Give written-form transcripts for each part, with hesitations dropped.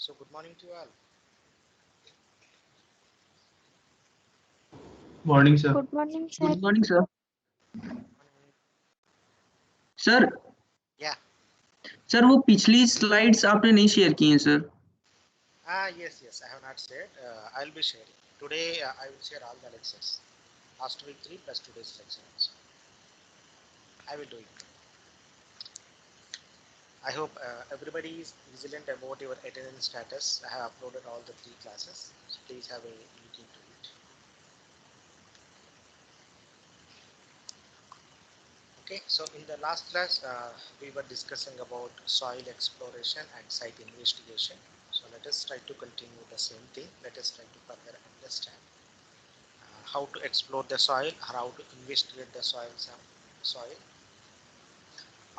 So good morning to you all. Morning sir. Good morning sir. Good morning sir. Morning. Sir Yeah. Sir वो पिछली slides आपने नहीं share की हैं sir. Yes. I have not shared. I'll be sharing today. I will share all the lectures. Last week 3 plus today's lecture also. I will do it. I hope everybody is vigilant about your attendance status. I have uploaded all the 3 classes. So please have a look into it. Okay. So in the last class, we were discussing about soil exploration and site investigation. So let us try to continue the same thing. Let us try to further understand how to explore the soil, how to investigate the soil,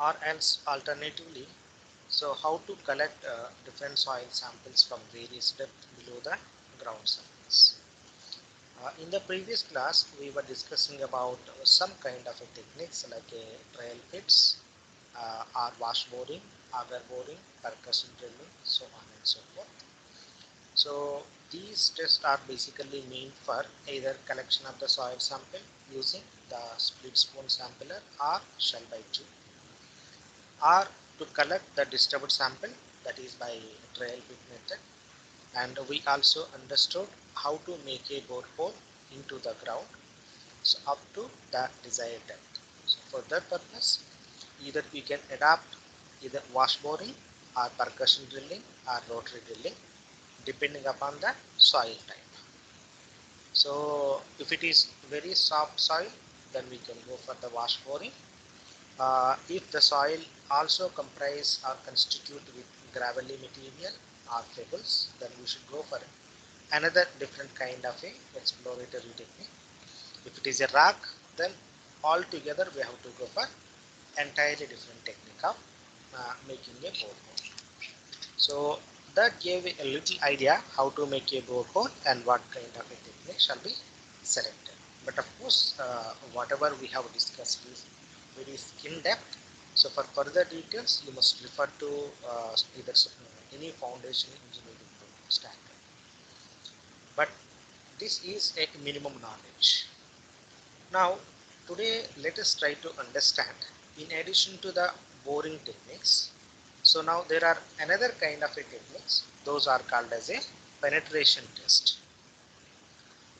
or else alternatively, so how to collect different soil samples from various depth below the ground surface. In the previous class, we were discussing about some kind of a techniques like a trail pits, or wash boring, auger boring, percussion drilling, so on and so forth. So these tests are basically meant for either collection of the soil sample using the split spoon sampler or shell by tube, or to collect the disturbed sample, that is by trail pit method. And we also understood how to make a borehole into the ground, so up to the desired depth. So for that purpose, either we can adapt either wash boring or percussion drilling or rotary drilling, depending upon the soil type. So if it is very soft soil, then we can go for the wash boring. If the soil also comprise or constitute with gravelly material or pebbles, then we should go for another different kind of a exploratory technique. If it is a rock, then altogether we have to go for entirely different technique of making a borehole. So that gave a little idea how to make a borehole and what kind of a technique shall be selected. But of course, whatever we have discussed is very skin depth. So for further details, you must refer to either any foundation engineering standard. But this is a minimum knowledge. Now, today let us try to understand, in addition to the boring techniques, so now there are another kind of a techniques. Those are called as a penetration test.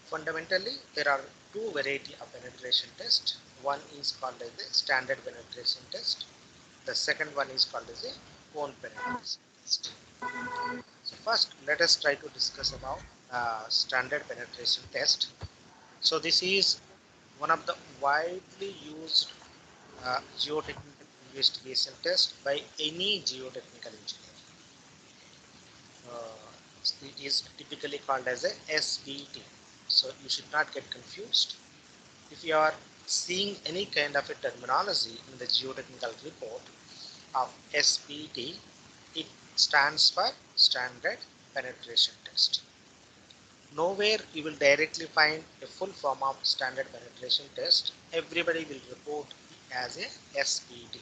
Fundamentally, there are two variety of penetration test. One is called as the standard penetration test. The second one is called as a cone penetration test. So first, let us try to discuss about standard penetration test. So this is one of the widely used geotechnical investigation test by any geotechnical engineer. It is typically called as a SPT. So you should not get confused. If you are seeing any kind of a terminology in the geotechnical report of SPT, it stands for Standard Penetration Test. Nowhere you will directly find a full form of standard penetration test. Everybody will report as a SPT.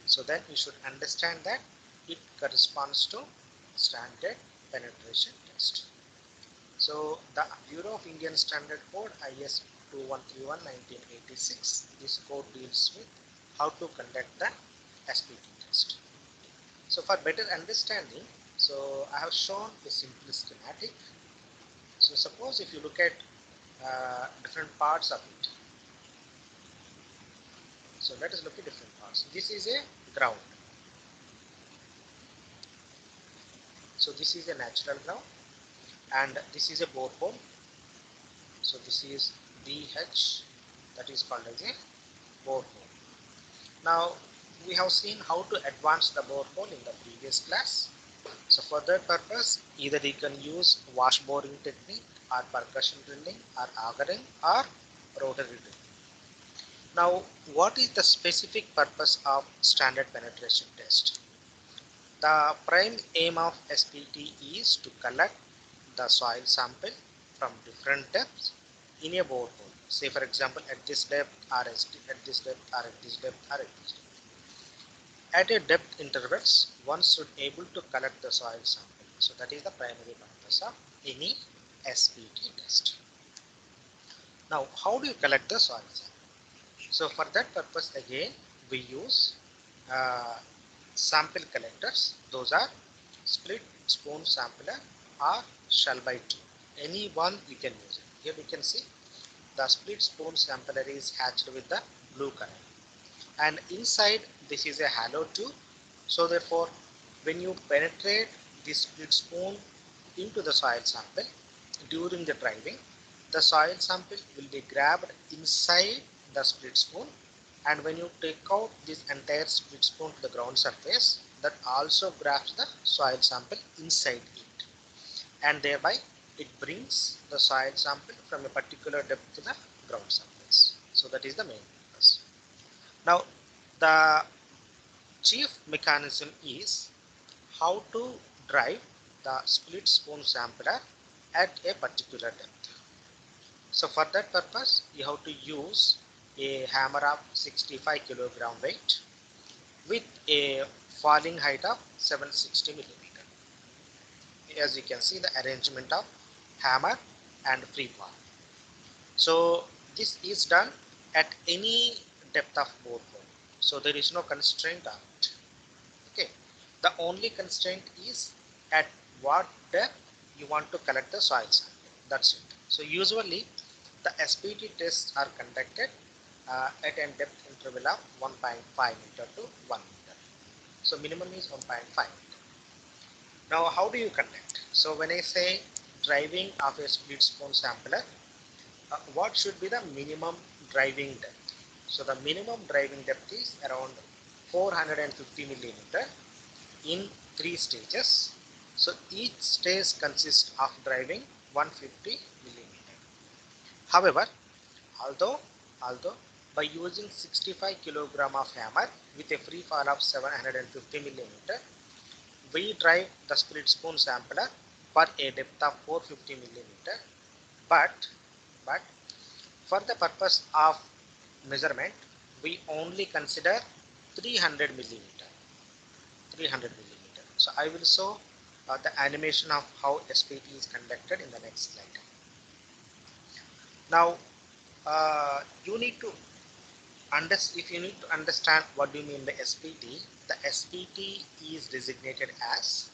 So then you should understand that it corresponds to standard penetration test. So the Bureau of Indian Standard Code IS 2131-1986, this code deals with how to conduct the SPT test. So for better understanding, so I have shown a simple schematic. So suppose if you look at different parts of it. So let us look at different parts. This is a ground. So this is a natural ground and this is a borehole. So this is BH, that is called as a borehole. Now we have seen how to advance the borehole in the previous class. So for that purpose, either you can use wash boring technique or percussion drilling or augering or rotary drilling. Now, what is the specific purpose of standard penetration test? The prime aim of SPT is to collect the soil sample from different depths in a borehole. Say for example, at this depth or at this depth or at this depth or at this depth. At a depth intervals, one should able to collect the soil sample So that is the primary purpose of any SPT test. Now, how do you collect the soil sample? So for that purpose, again, we use uh, sample collectors. Those are split spoon sampler or shell by tube. Any one you can use it. Here we can see the split spoon sampler is hatched with the blue color, and inside this is a hollow tube. So therefore, when you penetrate this split spoon into the soil sample during the driving, the soil sample will be grabbed inside the split spoon, and when you take out this entire split spoon to the ground surface, that also grabs the soil sample inside it, and thereby it brings the soil sample from a particular depth to the ground surface. So that is the main purpose. Now, the chief mechanism is how to drive the split spoon sampler at a particular depth. So for that purpose, you have to use a hammer of 65 kilogram weight with a falling height of 760 millimeter. As you can see, the arrangement of hammer and free fall. So this is done at any depth of borehole. So there is no constraint on it. Okay. The only constraint is at what depth you want to collect the soil sample. That's it. So usually the SPT tests are conducted at a depth interval of 1.5 meter to 1 meter. So minimum is 1.5 meter. Now how do you conduct? So when I say driving of a split spoon sampler, what should be the minimum driving depth? So the minimum driving depth is around 450 millimeter in 3 stages. So each stage consists of driving 150 millimeter. However, although by using 65 kilogram of hammer with a free fall of 750 millimeter, we drive the split spoon sampler for a depth of 450 millimeter, but for the purpose of measurement, we only consider 300 millimeter. 300 millimeter. So I will show the animation of how SPT is conducted in the next slide. Now, you need to if you need to understand what do you mean by SPT, the SPT is designated as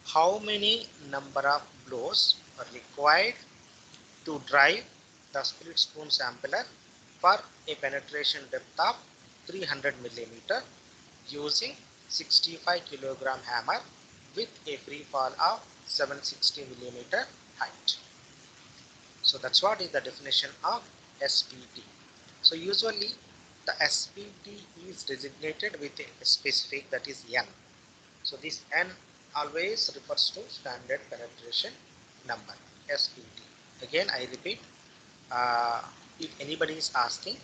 how many number of blows are required to drive the split spoon sampler for a penetration depth of 300 millimeter using 65 kilogram hammer with a free fall of 760 millimeter height. So that's what is the definition of SPT. So usually the SPT is designated with a specific, that is N. So this N always refers to standard penetration number, SPT. Again I repeat, if anybody is asking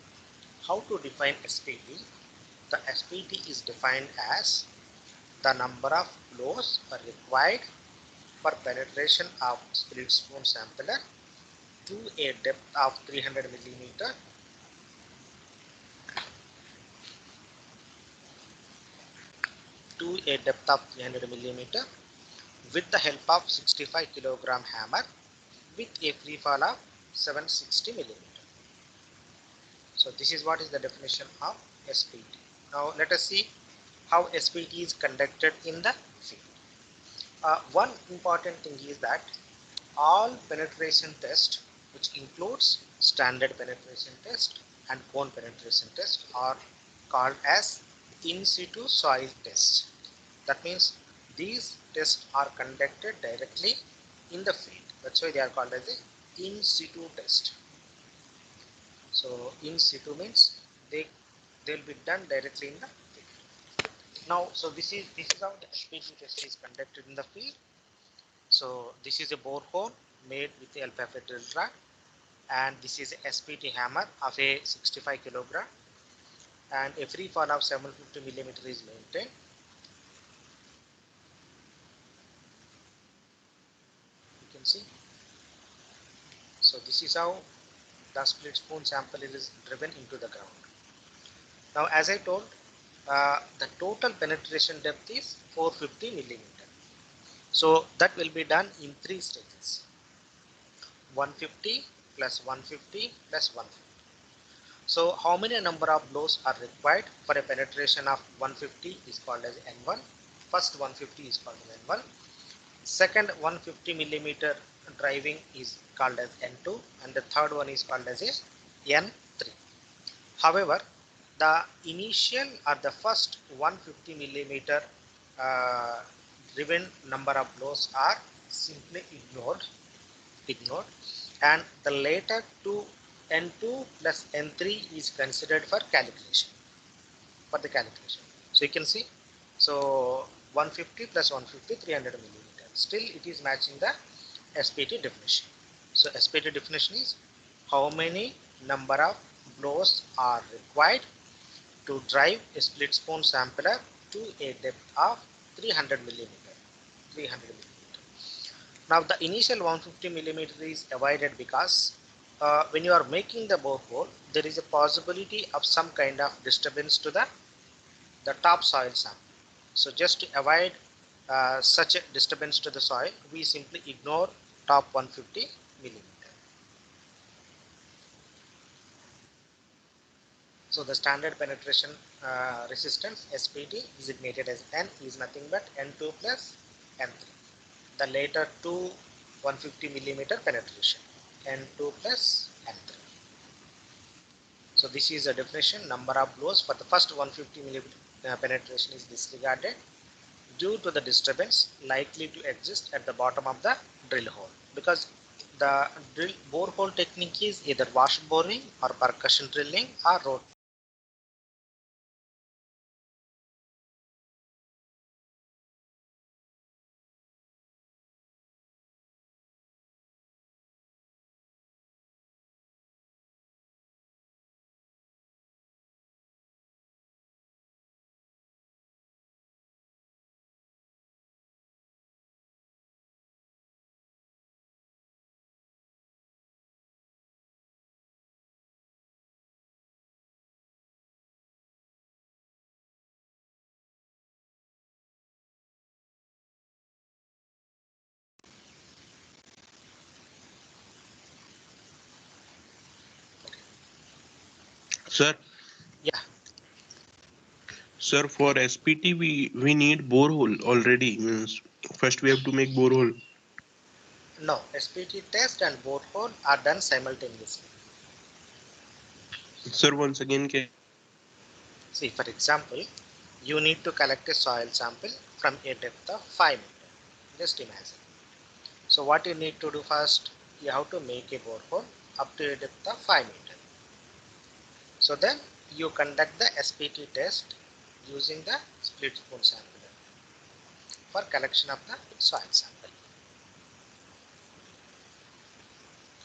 how to define SPT, the SPT is defined as the number of blows are required for penetration of split spoon sampler to a depth of 300 millimeter with the help of 65 kilogram hammer with a free fall of 760 millimeter. So this is what is the definition of SPT. Now let us see how SPT is conducted in the field. One important thing is that all penetration test, which includes standard penetration test and cone penetration test, are called as in situ soil tests. That means these tests are conducted directly in the field. That's why they are called as a in situ test. So in situ means they'll be done directly in the field. Now, so this is how the SPT test is conducted in the field. So this is a borehole made with the LPFA drill rod, and this is a SPT hammer of a 65 kilogram, and a free fall of 750 millimeter is maintained. You can see. So this is how the split spoon sample is driven into the ground. Now, as I told, the total penetration depth is 450 millimeter. So that will be done in 3 stages: 150 plus 150 plus 150. So how many number of blows are required for a penetration of 150 is called as N1. First 150 is called as N1. Second 150 millimeter driving is called as N2, and the third one is called as N3. However, the initial or the first 150 millimeter uh, driven number of blows are simply ignored, and the later two N2 plus N3 is considered for calculation. So you can see, so 150 plus 150, 300 millimeter. Still it is matching the SPT definition. So SPT definition is how many number of blows are required to drive a split spoon sampler to a depth of 300 millimeter. 300 millimeter. Now the initial 150 millimeter is avoided because when you are making the borehole, there is a possibility of some kind of disturbance to the top soil sample. So just to avoid such a disturbance to the soil, we simply ignore top 150 millimeter. So the standard penetration resistance SPT designated as N is nothing but N2 plus N3. The later two 150 millimeter penetration, N2 plus N3. So this is a definition. Number of blows for the first 150 millimeter penetration is disregarded due to the disturbance likely to exist at the bottom of the drill hole, because the borehole technique is either wash boring or percussion drilling or road. Sir, Yeah, sir, for SPT we need borehole already. Means first we have to make borehole. no, SPT test and borehole are done simultaneously. Sir, once again, See, for example, you need to collect a soil sample from a depth of 5 meters. Just imagine. So what you need to do first, you have to make a borehole up to a depth of 5 meters. So then you conduct the SPT test using the split spoon sampler for collection of the soil sample.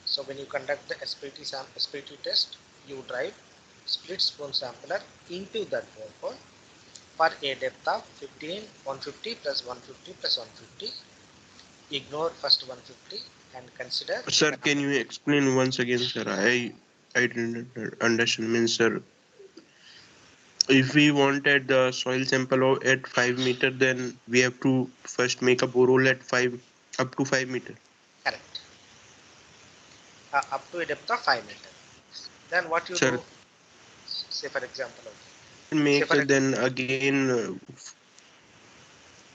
So when you conduct the SPT test, you drive split spoon sampler into that borehole for a depth of 150 plus 150 plus 150. Ignore first 150 and consider sir, the can number. you explain once again, sir? I didn't understand. Means, sir, if we wanted the soil sample at 5 meter, then we have to first make a borehole at 5 up to 5 meter. Correct. Up to a depth of 5 meters. Then what you Sir, do, say for example, say make for then again.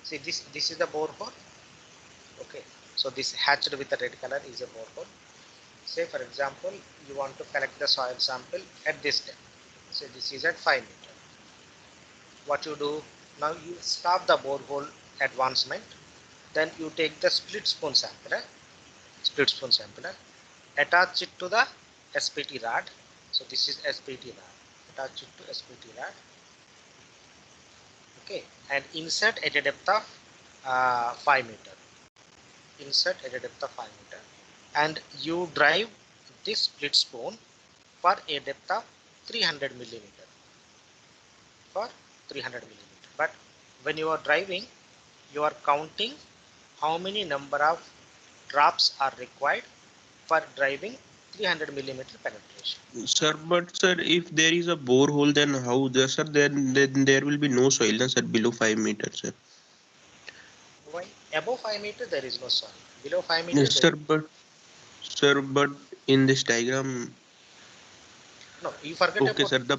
see this is the borehole. Okay, so this hatched with the red color is a borehole. Say for example, you want to collect the soil sample at this depth. Say this is at 5 meter. What you do now, you stop the borehole advancement. Then you take the split spoon sampler, attach it to the SPT rod. So this is SPT rod. Attach it to SPT rod. Okay, and insert at a depth of 5 meter. Insert at a depth of 5 meter, and you drive this split spoon for a depth of 300 millimeter. For 300 millimeter. But when you are driving, you are counting how many number of drops are required for driving 300 millimeter penetration. Sir, but sir, if there is a borehole, then how the sir then there will be no soil, sir, below 5 meters, sir. Why? Above 5 meter there is no soil. Below 5 meter Yes, there, sir, but in this diagram, no, you forget okay, about sir, the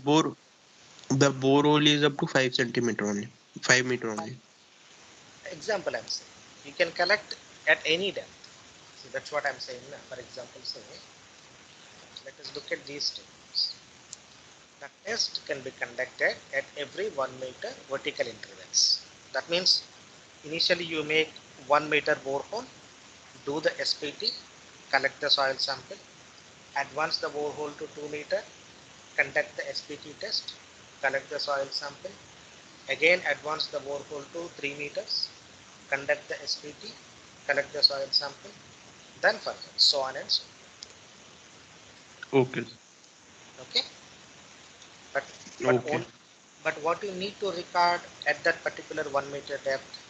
bore hole is up to 5 centimeter only, 5 meter only. example I'm saying. You can collect at any depth. So that's what I'm saying. For example, say, let us look at these statements. The test can be conducted at every 1 meter vertical intervals. That means initially you make 1 meter borehole, do the SPT, collect the soil sample, advance the borehole to 2 meter, conduct the SPT test, collect the soil sample, again advance the borehole to 3 meters, conduct the SPT, collect the soil sample, then further, so on and so Okay, on. Okay, but but okay. on, but what you need to record at that particular 1 meter depth,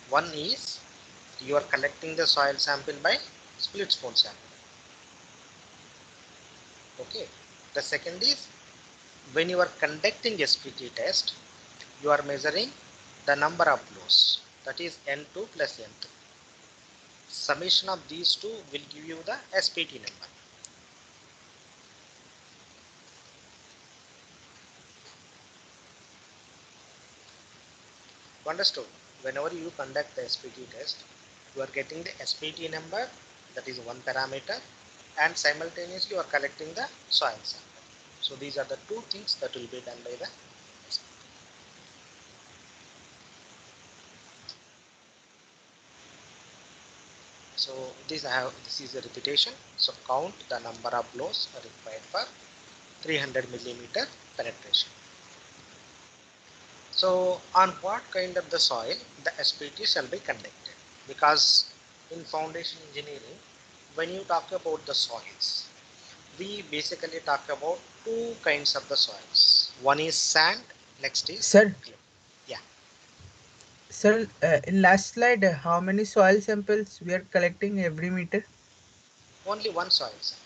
one is you are collecting the soil sample by split spoon sample. Okay, the second is when you are conducting SPT test, you are measuring the number of blows, that is N2 plus N3. Summation of these two will give you the SPT number. Understood? Whenever you conduct the SPT test, you are getting the SPT number, that is one parameter, and simultaneously you are collecting the soil sample. So these are the two things that will be done by the SPT. So this is a repetition. So count the number of blows required for 300 millimeter penetration. So on what kind of the soil the SPT shall be conducted? Because in foundation engineering, when you talk about the soils, we basically talk about two kinds of the soils. One is sand, next is Sir, clay. Yeah, sir, in last slide, how many soil samples we are collecting every meter? only one soil sample.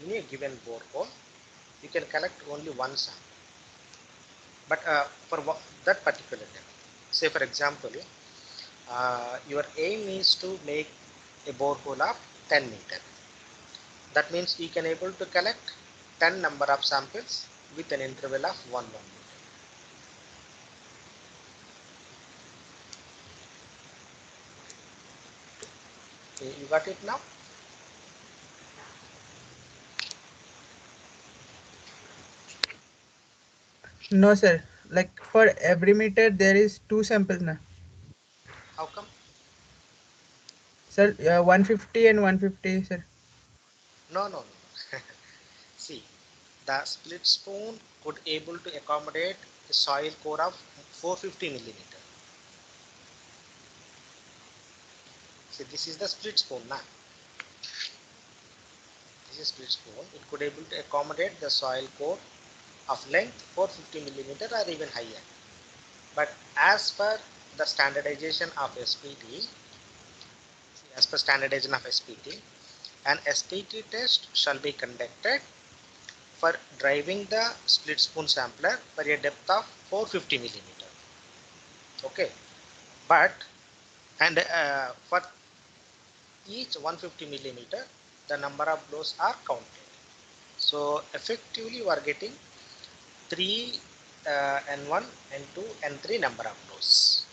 In a given borehole, you can collect only one sample. But for that particular depth, say for example, your aim is to make a borehole of 10 meter. That means you can able to collect 10 number of samples with an interval of 1 meter. Okay, you got it now? No, sir. Like for every meter, there is two samples now. How come? Sir, 150 and 150, sir. No. See, the split spoon could able to accommodate a soil core of 450 millimeter. See, this is the split spoon now. This is split spoon. It could able to accommodate the soil core of length 450 millimeter or even higher. But as per the standardization of SPT, an SPT test shall be conducted for driving the split spoon sampler for a depth of 450 millimeter. Okay, but and for each 150 millimeter, the number of blows are counted. So effectively, you are getting 3 N1, N2, N3 number of blows,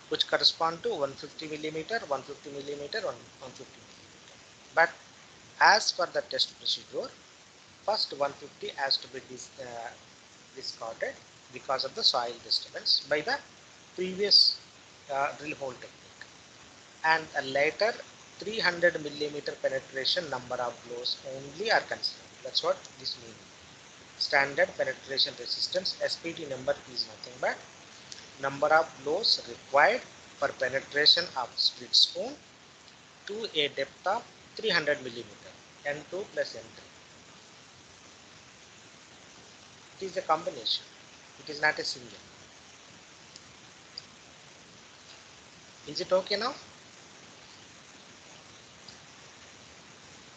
which correspond to 150 millimeter, 150 millimeter, 150 millimeter. But as per the test procedure, first 150 has to be discarded because of the soil disturbance by the previous drill hole technique, and later 300 millimeter penetration number of blows only are considered. That's what this means. Standard penetration resistance SPT number is nothing but number of blows required for penetration of split spoon to a depth of 300 millimeter, N2 plus N3. It is a combination. It is not a single. Is it okay now?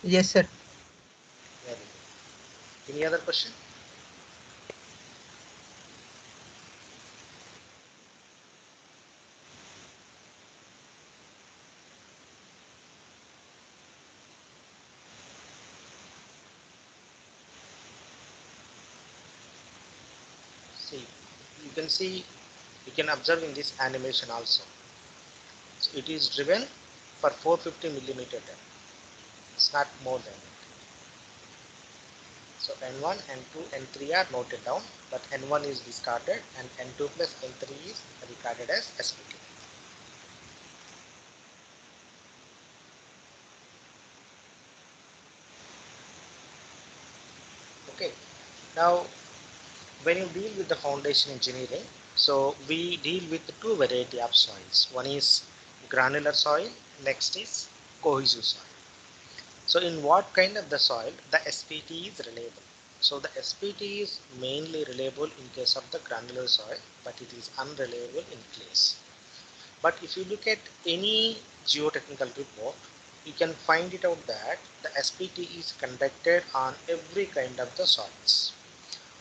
Yes, sir. Very good. Any other question? See, you can observe in this animation also. So it is driven for 450 millimeter turn. It's not more than it. So N1, N2, N3 are noted down, but N1 is discarded and N2 plus N3 is recorded as SPT. Okay. Now, when you deal with the foundation engineering, so we deal with two variety of soils. One is granular soil, next is cohesive soil. So in what kind of the soil, the SPT is reliable. So the SPT is mainly reliable in case of the granular soil, but it is unreliable in clays. But if you look at any geotechnical report, you can find it out that the SPT is conducted on every kind of the soils.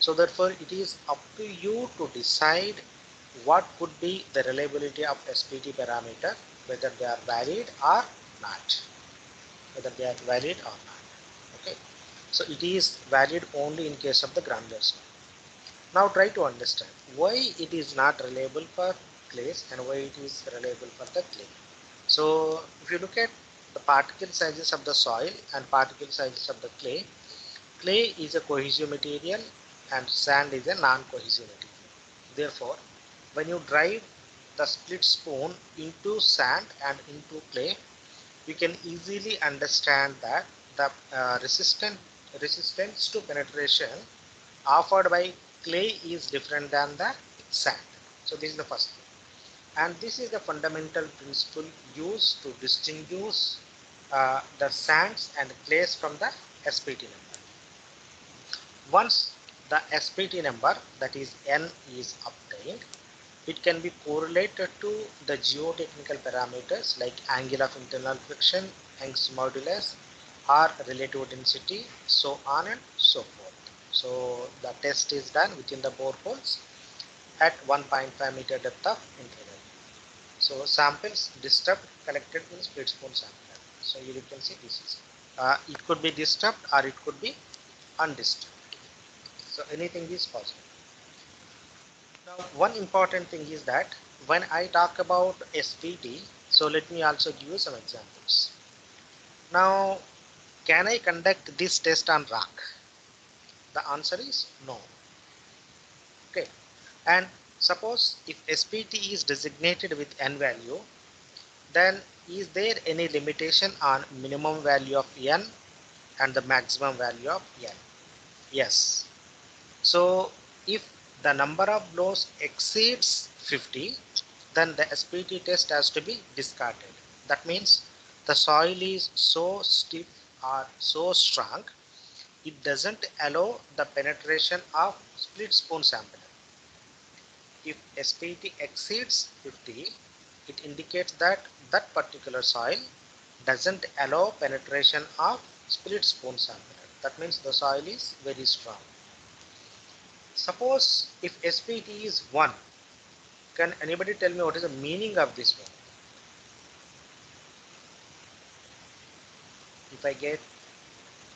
So therefore, it is up to you to decide what could be the reliability of SPT parameter, whether they are valid or not. Whether they are valid or not. Okay. So it is valid only in case of the granular soil. Now try to understand why it is not reliable for clays and why it is reliable for the clay. So if you look at the particle sizes of the soil and particle sizes of the clay, clay is a cohesive material and sand is a non-cohesive material. Therefore, when you drive the split spoon into sand and into clay, we can easily understand that the resistance to penetration offered by clay is different than the sand. So this is the first thing. And this is the fundamental principle used to distinguish the sands and clays from the SPT number. Once the SPT number, that is N, is obtained, it can be correlated to the geotechnical parameters like angle of internal friction, Young's modulus, or relative density, so on and so forth. So the test is done within the boreholes at 1.5 meter depth of interval. So samples disturbed collected in split spoon sampler. So you can see this is it could be disturbed or it could be undisturbed. So anything is possible. Now one important thing is that when I talk about SPT, so let me also give you some examples. Now can I conduct this test on rock? The answer is no. Okay. And suppose if SPT is designated with N value, then is there any limitation on minimum value of N and the maximum value of N? Yes. So if the number of blows exceeds 50, then the SPT test has to be discarded. That means the soil is so stiff or so strong, it doesn't allow the penetration of split spoon sampler. If SPT exceeds 50, it indicates that that particular soil doesn't allow penetration of split spoon sampler. That means the soil is very strong. Suppose if SPT is 1, can anybody tell me what is the meaning of this one? If I get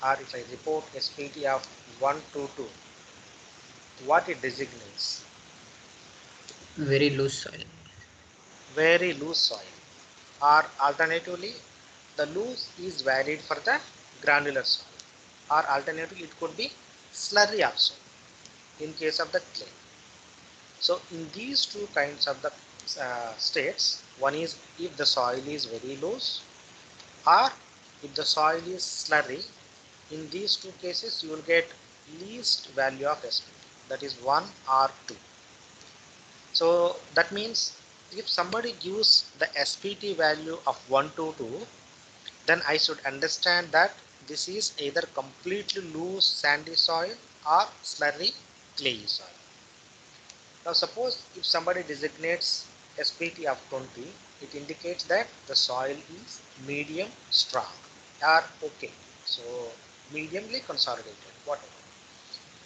or if I report SPT of 122, what it designates? Very loose soil. Very loose soil. Or alternatively, the loose is valid for the granular soil. Or alternatively, it could be slurry also in case of the clay. So in these two kinds of the states, one is if the soil is very loose or if the soil is slurry. In these two cases, you will get least value of SPT, that is 1 or 2. So that means if somebody gives the SPT value of 1 to 2, then I should understand that this is either completely loose sandy soil or slurry clayey soil. Now suppose if somebody designates SPT of 20, it indicates that the soil is medium strong or okay. So mediumly consolidated, whatever.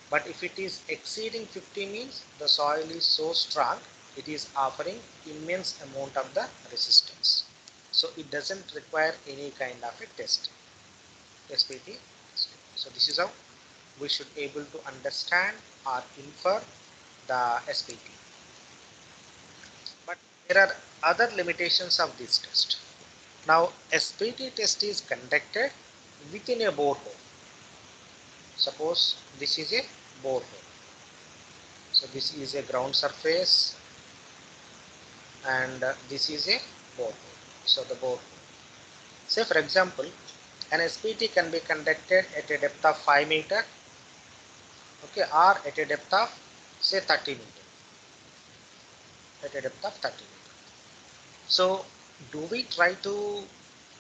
But if it is exceeding 50 means the soil is so strong, it is offering immense amount of the resistance. So it doesn't require any kind of a test. SPT. So this is how we should able to understand or infer the SPT. But there are other limitations of this test. Now SPT test is conducted within a borehole. Suppose this is a borehole. So this is a ground surface and this is a borehole. So the borehole. Say for example, an SPT can be conducted at a depth of 5 meter, okay, or at a depth of say 30 meter. At a depth of 30 meter. So do we try to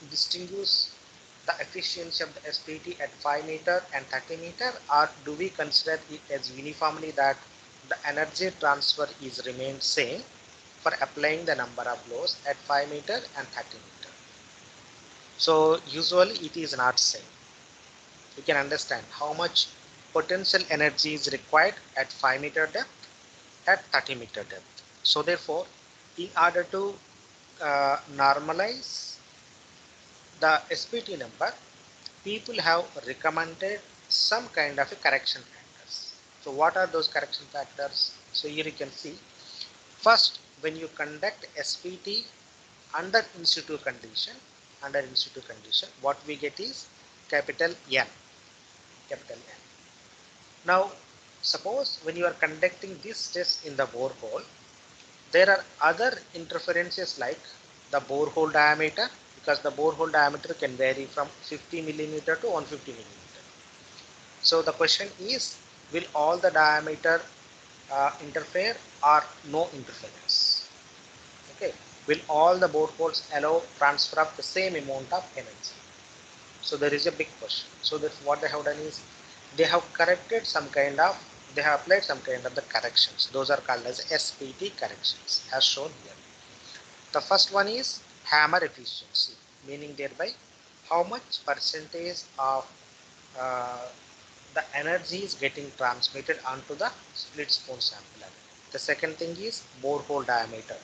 distinguish the efficiency of the SPT at 5 meter and 30 meter, or do we consider it as uniformly that the energy transfer is remained same for applying the number of blows at 5 meter and 30 meter? So usually it is not same. You can understand how much potential energy is required at 5 meter depth, at 30 meter depth. So therefore, in order to normalize the SPT number, people have recommended some kind of a correction factors. So what are those correction factors? So here you can see, first when you conduct SPT under in situ condition, what we get is capital N. Capital N. Now suppose when you are conducting this test in the borehole, there are other interferences like the borehole diameter, because the borehole diameter can vary from 50 millimeter to 150 millimeter. So the question is, will all the diameter interfere or no interference? Okay, will all the boreholes allow transfer of the same amount of energy? So there is a big question. So that what they have done is, they have corrected some kind of, they have applied some kind of the corrections. Those are called as SPT corrections, as shown here. The first one is hammer efficiency, meaning thereby how much percentage of the energy is getting transmitted onto the split spoon sampler. The second thing is borehole diameter.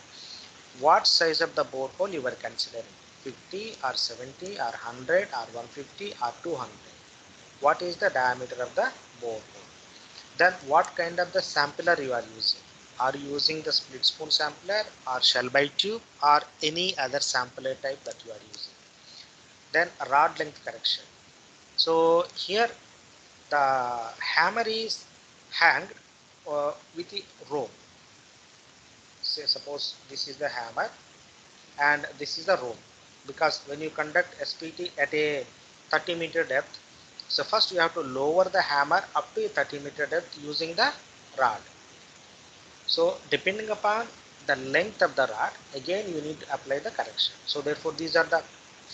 What size of the borehole you are considering? 50 or 70 or 100 or 150 or 200? What is the diameter of the borehole? Then what kind of the sampler you are using? Are you using the split spoon sampler or shell bite tube or any other sampler type that you are using? Then rod length correction. So here the hammer is hanged with the rope. Say suppose this is the hammer and this is the rope, because when you conduct SPT at a 30 meter depth, so first you have to lower the hammer up to a 30 meter depth using the rod. So depending upon the length of the rod, again you need to apply the correction. So therefore these are the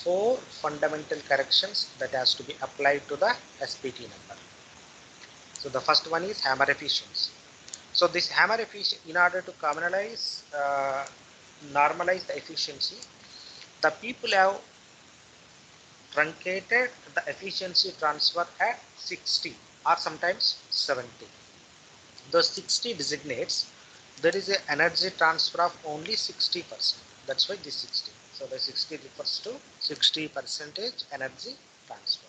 4 fundamental corrections that has to be applied to the SPT number. So the first one is hammer efficiency. So this hammer efficiency, in order to communalize, normalize the efficiency, the people have truncated the efficiency transfer at 60 or sometimes 70. The 60 designates there is an energy transfer of only 60%. That's why this 60. So the 60 refers to 60% energy transfer.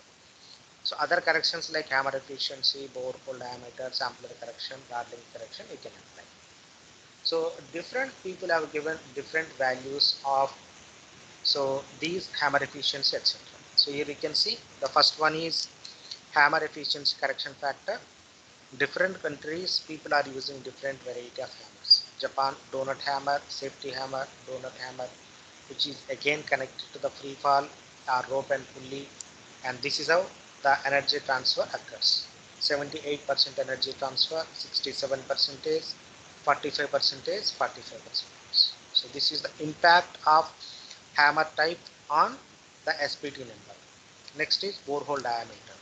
So other corrections like hammer efficiency, borehole diameter, sampler correction, rod length correction, you can apply. So different people have given different values of these hammer efficiency, etc. So here you can see the first one is hammer efficiency correction factor. Different countries, people are using different variety of hammers. Japan, donut hammer, safety hammer, donut hammer, which is again connected to the free fall or rope and pulley, and this is how the energy transfer occurs. 78% energy transfer, 67%, 45%, 45%. So this is the impact of hammer type on the SPT number. Next is borehole diameter.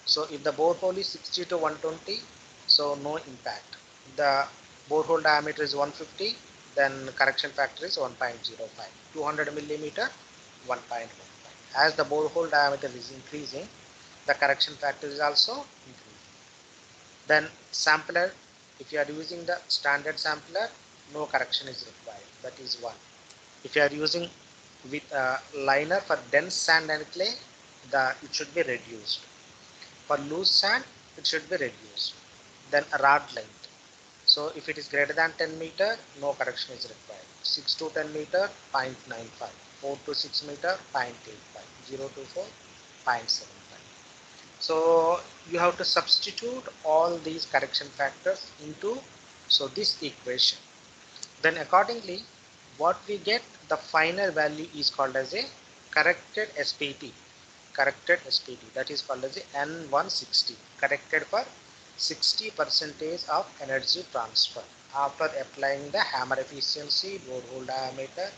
So if the borehole is 60 to 120, so no impact. If the borehole diameter is 150, then correction factor is 1.05. 200 millimeter, 1.15. As the borehole diameter is increasing, the correction factor is also increasing. Then sampler, if you are using the standard sampler, no correction is required. That is one. If you are using with a liner for dense sand and clay, it should be reduced. For loose sand, it should be reduced. Then a rod length. So if it is greater than 10 meter, no correction is required. 6 to 10 meter, 0.95. 4 to 6 meter, 0.85. 0 to 4, 0.75. So you have to substitute all these correction factors into this equation. Then accordingly, what we get, the final value is called as a corrected SPT. Corrected SPT, that is called as a N160, corrected for 60% of energy transfer after applying the hammer efficiency, borehole diameter,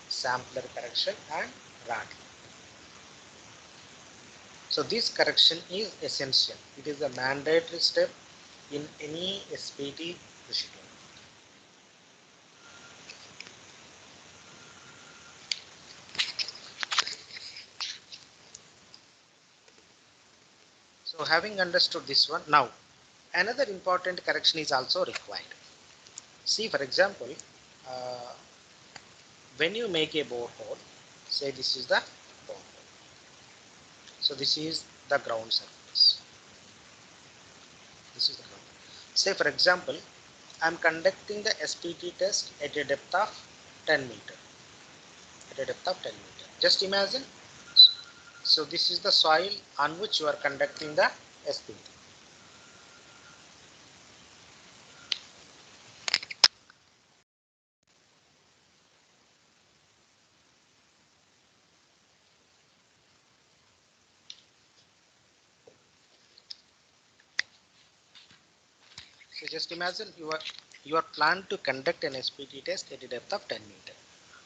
sampler correction and rod. So this correction is essential. It is a mandatory step in any SPT procedure. So having understood this one, now another important correction is also required. See, for example, uh, when you make a borehole, say this is the borehole. So this is the ground surface. This is the ground. Say for example, I am conducting the SPT test at a depth of 10 meter. At a depth of 10 meter. Just imagine. So this is the soil on which you are conducting the SPT. So just imagine you are planned to conduct an SPT test at a depth of 10 meter.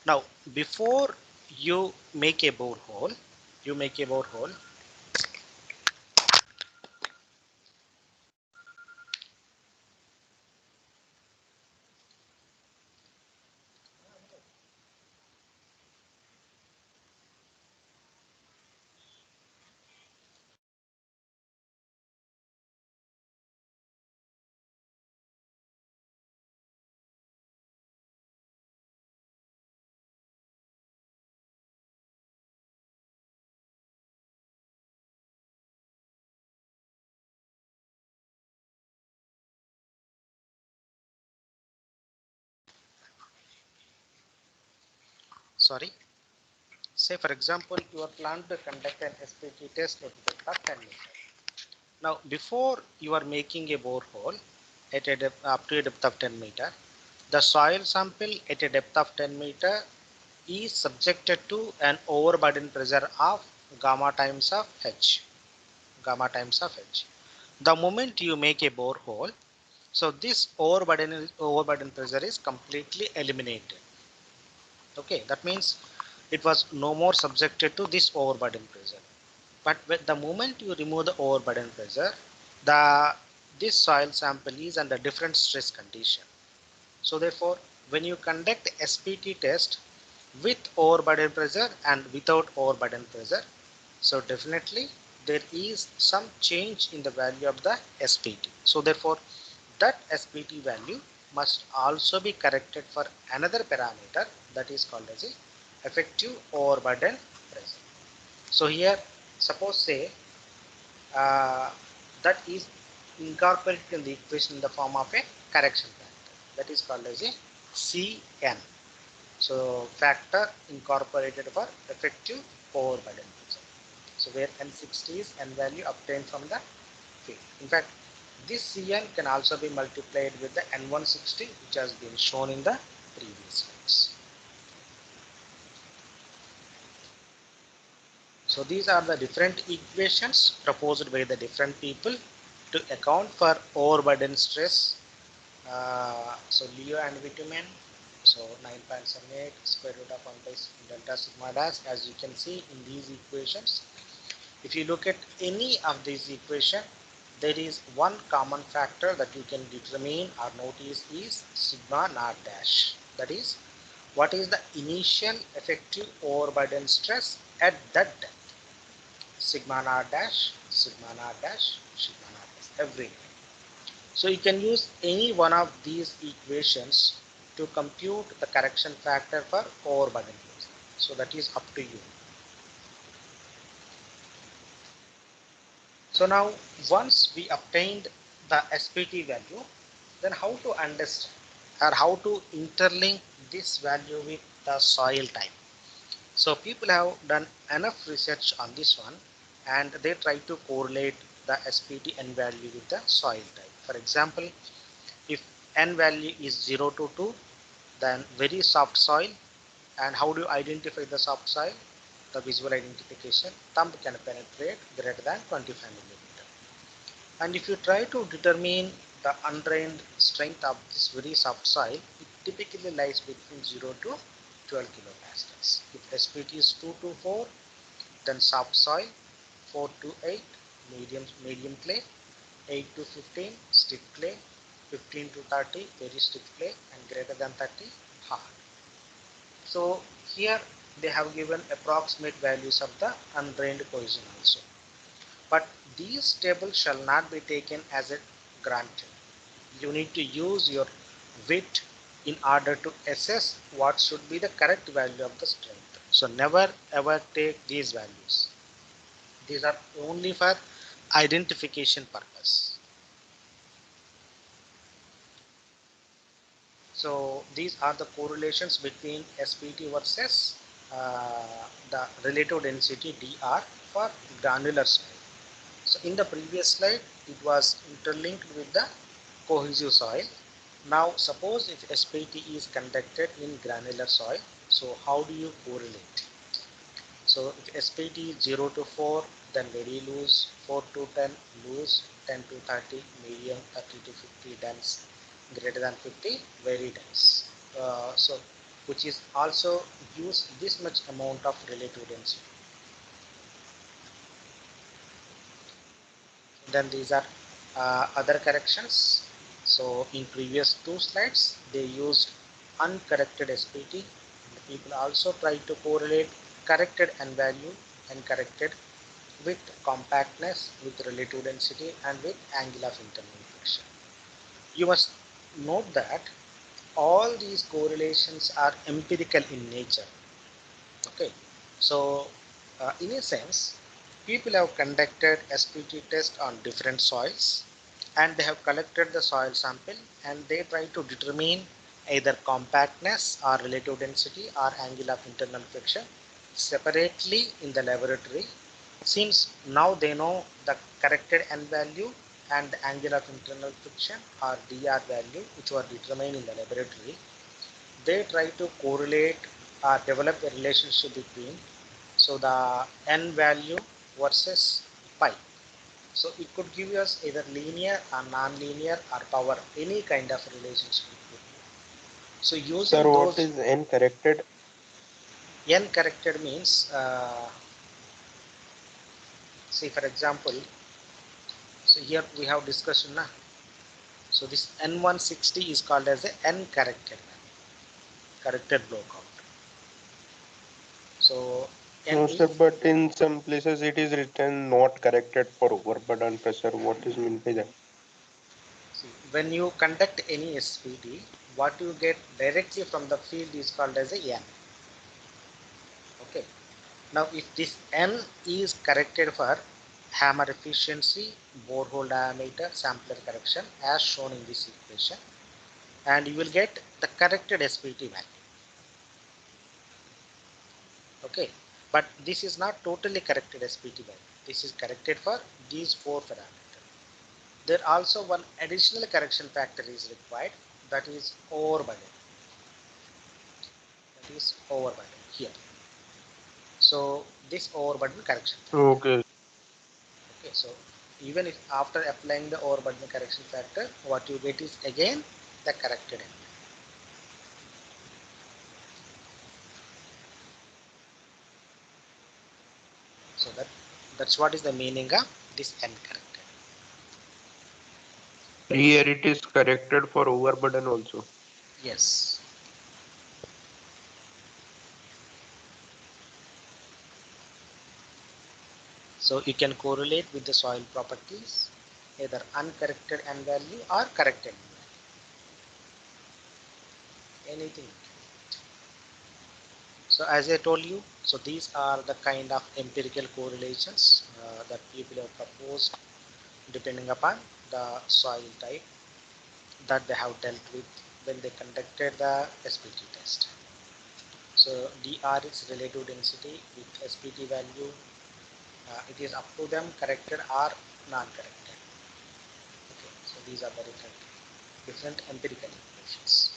Now before you make a borehole, sorry. Say for example, you are planned to conduct an SPT test at a depth of 10 meter. Now before you are making a borehole at a depth up to a depth of 10 meter, the soil sample at a depth of 10 meter is subjected to an overburden pressure of gamma times of H. Gamma times of H. The moment you make a borehole, so this overburden pressure is completely eliminated. Okay, that means it was no more subjected to this overburden pressure. But with the moment you remove the overburden pressure, this soil sample is under different stress condition. So therefore, when you conduct SPT test with overburden pressure and without overburden pressure, so definitely there is some change in the value of the SPT. So therefore, that SPT value must also be corrected for another parameter, that is called as a effective overburden pressure. So here, suppose say that is incorporated in the equation in the form of a correction factor, that is called as a CN. So factor incorporated for effective overburden pressure. So where N60 is N value obtained from the field. In fact, this CN can also be multiplied with the N160, which has been shown in the previous slides. So these are the different equations proposed by the different people to account for overburden stress. So Leo and Vitamin, so 9.78 square root of 1 by delta sigma dash, as you can see in these equations. If you look at any of these equations, there is one common factor that you can determine or notice is sigma naught dash. That is, what is the initial effective overburden stress at that depth? Sigma naught dash, sigma naught dash, sigma naught dash, every time. So you can use any one of these equations to compute the correction factor for overburden loss. So that is up to you. So now once we obtained the SPT value, then how to understand or how to interlink this value with the soil type. So people have done enough research on this one and they try to correlate the SPT n value with the soil type. For example, if n value is 0 to 2, then very soft soil. And how do you identify the soft soil? The visual identification, thumb can penetrate greater than 25 millimeter. And if you try to determine the undrained strength of this very soft soil, it typically lies between 0 to 12 kilopascals. If SPT is 2 to 4, then soft soil, 4 to 8, medium clay, 8 to 15, stiff clay, 15 to 30, very stiff clay, and greater than 30, hard. So here they have given approximate values of the undrained cohesion also. But these tables shall not be taken as a granted. You need to use your wit in order to assess what should be the correct value of the strength. So never ever take these values. These are only for identification purpose. So these are the correlations between SPT versus the relative density dr for granular soil. So in the previous slide, it was interlinked with the cohesive soil. Now suppose if SPT is conducted in granular soil, so how do you correlate? So if SPT is 0 to 4, then very loose, 4 to 10 loose, 10 to 30 medium, 30 to 50 dense, greater than 50 very dense. So which is also use this much amount of relative density. Then these are other corrections. So in previous two slides, they used uncorrected SPT. The people also try to correlate corrected n value and corrected with compactness, with relative density, and with angle of internal friction. You must note that all these correlations are empirical in nature. Okay, so in a sense, people have conducted SPT test on different soils and they have collected the soil sample and they try to determine either compactness or relative density or angle of internal friction separately in the laboratory. Since now they know the corrected n value and the angle of internal friction or dr value which were determined in the laboratory, they try to correlate or develop a relationship between so the n value versus pi. So it could give us either linear or non-linear or power, any kind of relationship. So using Sir, what those is n corrected? n corrected means see for example, so here we have discussion now. So this n160 is called as a n corrected blow count. So n No, sir, is but in some places it is written not corrected for overburden pressure. What is meant by that? see, when you conduct any SPT, what you get directly from the field is called as a n. Okay. Now, if this n is corrected for hammer efficiency, borehole diameter, sampler correction, as shown in this equation, and you will get the corrected SPT value. Okay, but this is not totally corrected SPT value. This is corrected for these four parameters. There also one additional correction factor is required, that is overburden. That is overburden here. So this overburden correction factor. Okay. Okay, so even if after applying the overburden correction factor, what you get is again the corrected n. So that's what is the meaning of this n corrected. Here it is corrected for overburden also. Yes. So you can correlate with the soil properties either uncorrected n value or corrected n value, anything. So as I told you, so these are the kind of empirical correlations that people have proposed depending upon the soil type that they have dealt with when they conducted the SPT test. So dr is relative density with SPT value. It is up to them corrected or non-corrected. Okay, so these are the different empirical equations.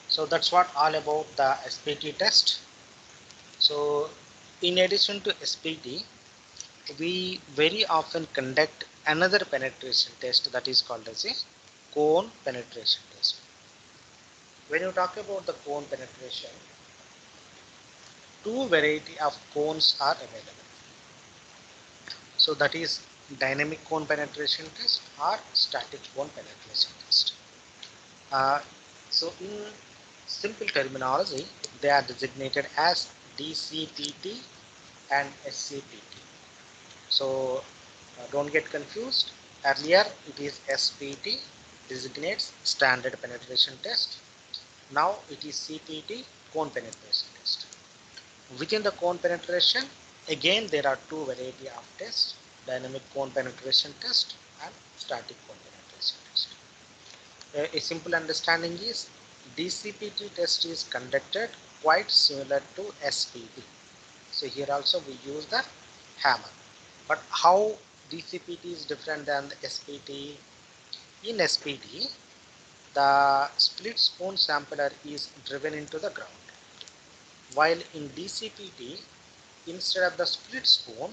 So that's what all about the SPT test. So in addition to SPT, we very often conduct another penetration test that is called as a cone penetration test. When you talk about the cone penetration, two variety of cones are available. So that is dynamic cone penetration test or static cone penetration test. So in simple terminology, they are designated as DCPT and SCPT. So don't get confused. Earlier it is SPT, designates standard penetration test. Now it is CPT, cone penetration test. Within the cone penetration, again there are two variety of tests, dynamic cone penetration test and static cone penetration test. A simple understanding is DCPT test is conducted quite similar to SPT. So here also we use the hammer. But how DCPT is different than the SPT? In SPT, the split spoon sampler is driven into the ground. While in DCPT, instead of the split spoon,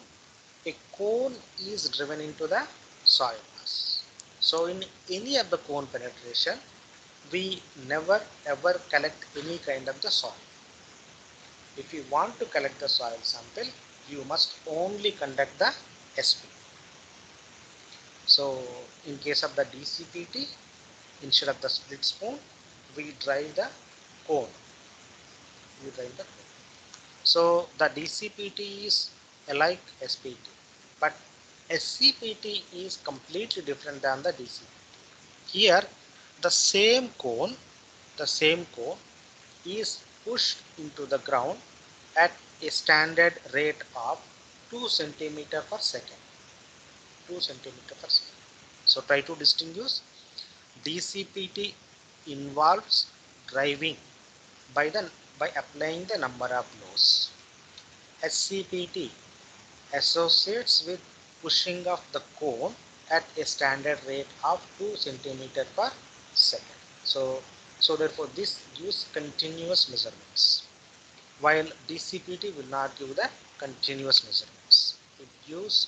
a cone is driven into the soil mass. So in any of the cone penetration, we never ever collect any kind of the soil. If you want to collect the soil sample, you must only conduct the SPT. So in case of the DCPT, instead of the split spoon, we drive the cone. So the DCPT is like SPT, but SCPT is completely different than the DCPT. Here, the same cone is pushed into the ground at a standard rate of 2 centimeter per second. 2 centimeter per second. So try to distinguish. DCPT involves driving by applying the number of blows. SCPT associates with pushing of the cone at a standard rate of 2 centimeter per second. So therefore this gives continuous measurements, while DCPT will not give the continuous measurements. It gives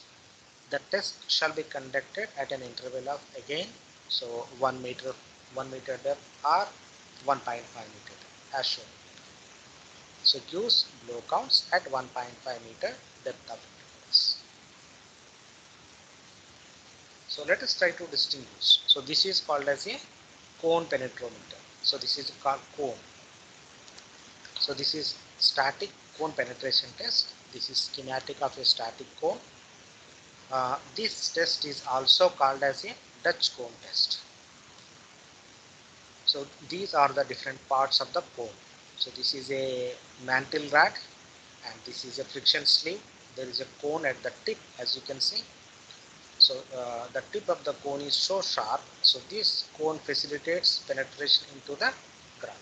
the test shall be conducted at an interval of again 1 meter depth or 1.5 meter depth as shown. So it gives blow counts at 1.5 meter depth of intervals. So let us try to distinguish. So this is called as a cone penetrometer. So this is called cone. So this is static cone penetration test. This is schematic of a static cone. This test is also called as a Dutch cone test. So these are the different parts of the cone. So this is a mantle rod and this is a friction sleeve. There is a cone at the tip, as you can see. So the tip of the cone is so sharp, so this cone facilitates penetration into the ground.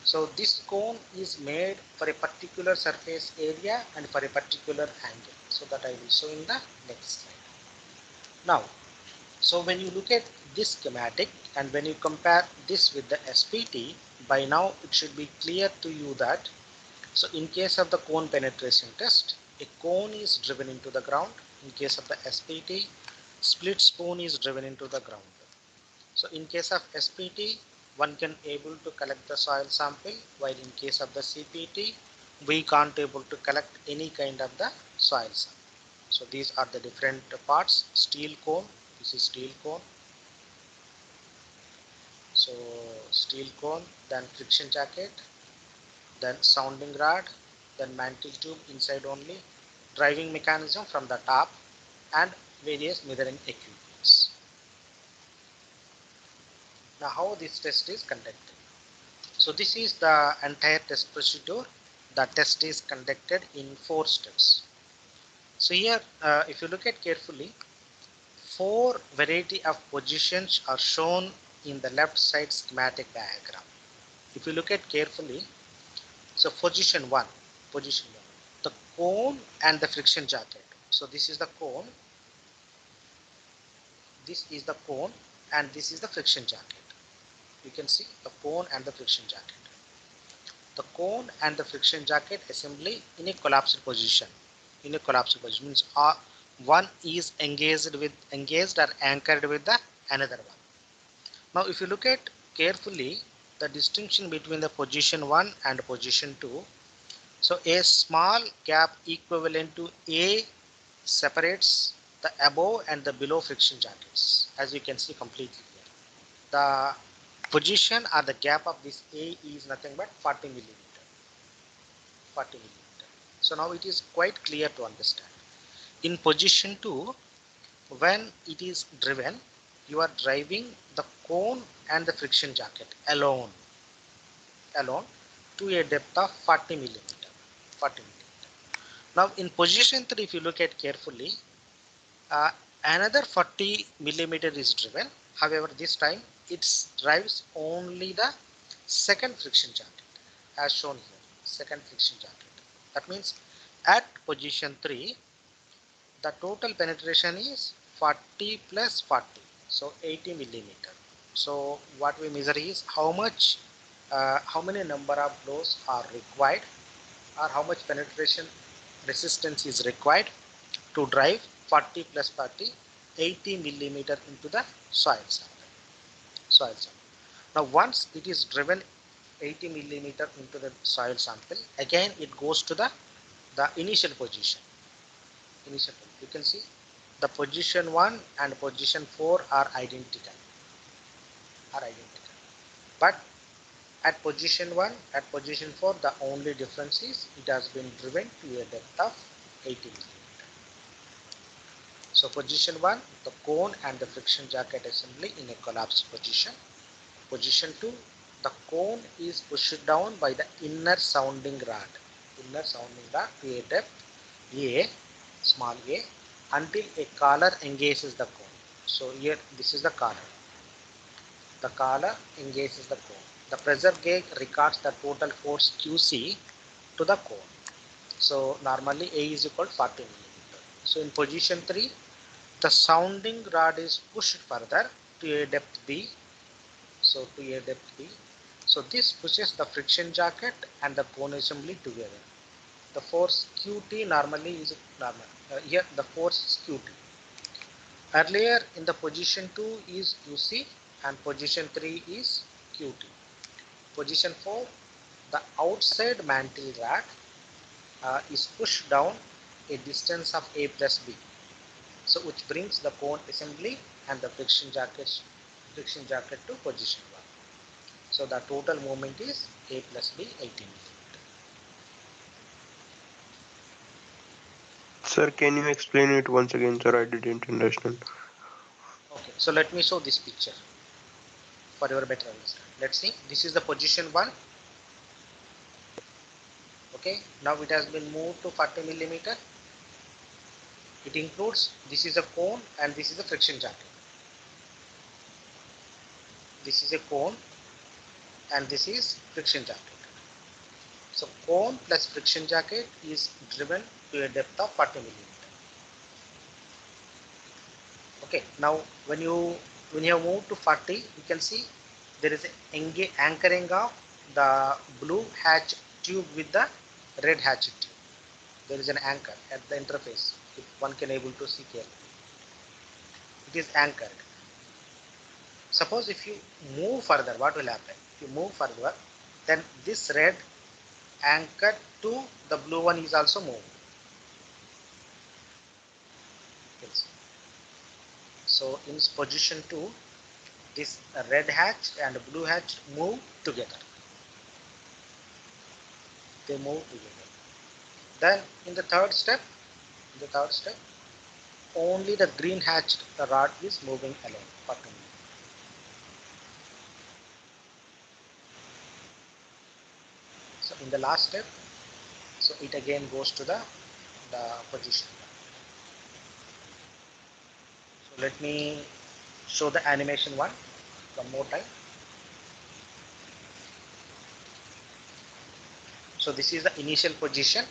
So this cone is made for a particular surface area and for a particular angle. So that I will show in the next slide. Now, so when you look at this schematic and when you compare this with the SPT, by now it should be clear to you that, so in case of the cone penetration test, a cone is driven into the ground. In case of the SPT, split spoon is driven into the ground. So in case of SPT, one can able to collect the soil sample, while in case of the CPT, we can't able to collect any kind of the soil sample. So these are the different parts. Steel cone, this is steel cone. So steel cone, then friction jacket, then sounding rod, then mantle tube inside only, driving mechanism from the top, and various mirroring equipments. Now how this test is conducted? So this is the entire test procedure. The test is conducted in 4 steps. So here if you look at carefully, 4 variety of positions are shown in the left side schematic diagram. If you look at carefully, so position 1, the cone and the friction jacket. So this is the cone, and this is the friction jacket. You can see the cone and the friction jacket. The cone and the friction jacket assembly in a collapsed position. Means one is engaged or anchored with the another one. Now if you look at carefully the distinction between the position 1 and position 2, so a small gap equivalent to A separates the above and the below friction jackets, as you can see completely here. The position or the gap of this A is nothing but 40 millimeter. So now it is quite clear to understand. In position 2, when it is driven, you are driving the cone and the friction jacket alone to a depth of 40 millimeter. Now in position 3, if you look at carefully, another 40 millimeter is driven. However, this time it drives only the second friction jacket, as shown here. Second friction jacket. That means at position 3, the total penetration is 40 plus 40, so 80 millimeter. So what we measure is how many number of blows are required, or how much penetration resistance is required to drive 40 plus 40, 80 millimeter into the soil sample. Now once it is driven 80 millimeter into the soil sample, again it goes to the initial position. You can see the position 1 and position 4 are identical. But at position 1, at position 4, the only difference is it has been driven to a depth of 80 millimeter. So position 1, the cone and the friction jacket assembly in a collapsed position. Position 2, the cone is pushed down by the inner sounding rod to a depth A, small a, until a collar engages the cone. So here this is the collar. The collar engages the cone. The pressure gauge records the total force QC to the cone. So normally A is equal to 40 millimeter. So in position 3, the sounding rod is pushed further to a depth B. So this pushes the friction jacket and the cone assembly together. The force QT normally is normal. Here the force is QT. Earlier in the position 2 is QC and position 3 is QT. Position 4, the outside mantle rod is pushed down a distance of A plus B. So which brings the cone assembly and the friction jacket to position 1. So the total movement is A plus B 18. Sir, can you explain it once again, sir? I didn't understand. Okay, so let me show this picture for your better understanding. Let's see, this is the position 1. Okay, now it has been moved to 40 millimeter. It includes, this is a cone and this is a friction jacket. This is a cone and this is friction jacket. So cone plus friction jacket is driven to a depth of 40 millimeter. Okay, now when you have moved to 40, you can see there is an anchoring of the blue hatch tube with the red hatch tube. There is an anchor at the interface, if one can able to see here. It is anchored. Suppose if you move further, what will happen? If you move further, then this red anchored to the blue one is also moved. Yes. So in position 2, this red hatch and blue hatch move together. They move together. Then in the third step, only the green hatched rod is moving along. So in the last step, so it again goes to the position. So let me show the animation one more time. So this is the initial position.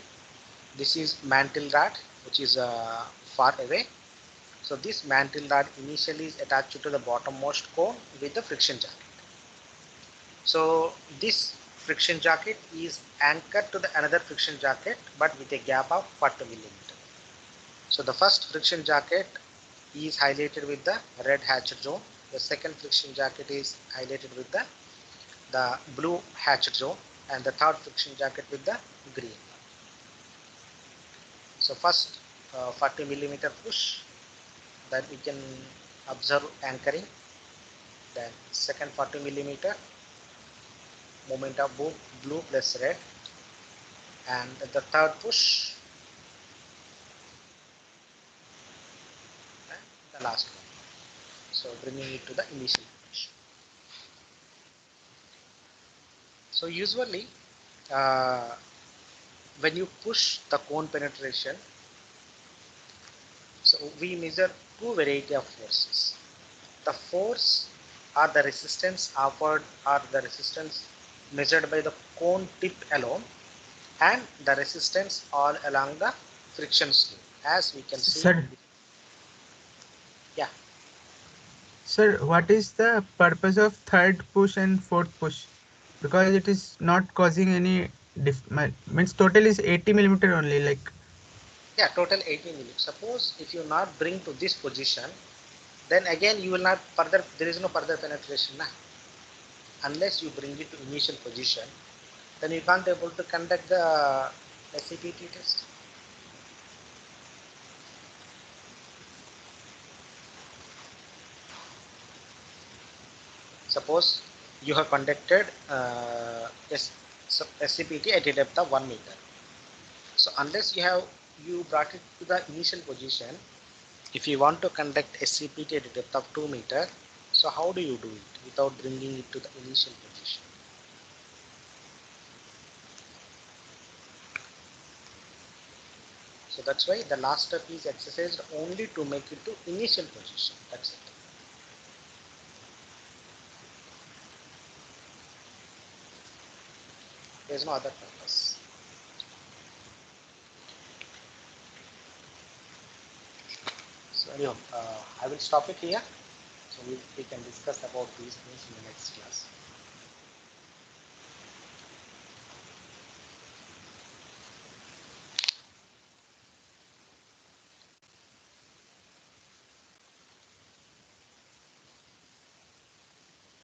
This is mantle rod, which is far away. So this mantle rod initially is attached to the bottommost cone with the friction jacket. So this friction jacket is anchored to the another friction jacket, but with a gap of 40 millimeter. So the first friction jacket is highlighted with the red hatched zone. The second friction jacket is highlighted with the blue hatched zone, and the third friction jacket with the green. So first 40 millimeter push, that we can observe anchoring. Then second 40 millimeter movement of blue plus red, and the third push, and the last one. So bringing it to the initial push. So usually when you push the cone penetration, so we measure two variety of forces. The force or the resistance offered or the resistance measured by the cone tip alone, and the resistance all along the friction sleeve, as we can see. Sir, Yeah. sir, what is the purpose of third push and fourth push? Because it is not causing any means total is 80 millimeter only. Like, Yeah, total 80 millimeters. Suppose if you not bring to this position, then again you will not further, there is no further penetration now. Unless you bring it to initial position, then you can't able to conduct the SCPT test. Suppose you have conducted SCPT at a depth of 1 meter. So unless you brought it to the initial position, if you want to conduct SCPT at a depth of 2 meter, so how do you do it without bringing it to the initial position? So that's why the last step is exercised only to make it to initial position. That's it. There's no other purpose. So anyhow, I will stop it here. So we can discuss about these things in the next class.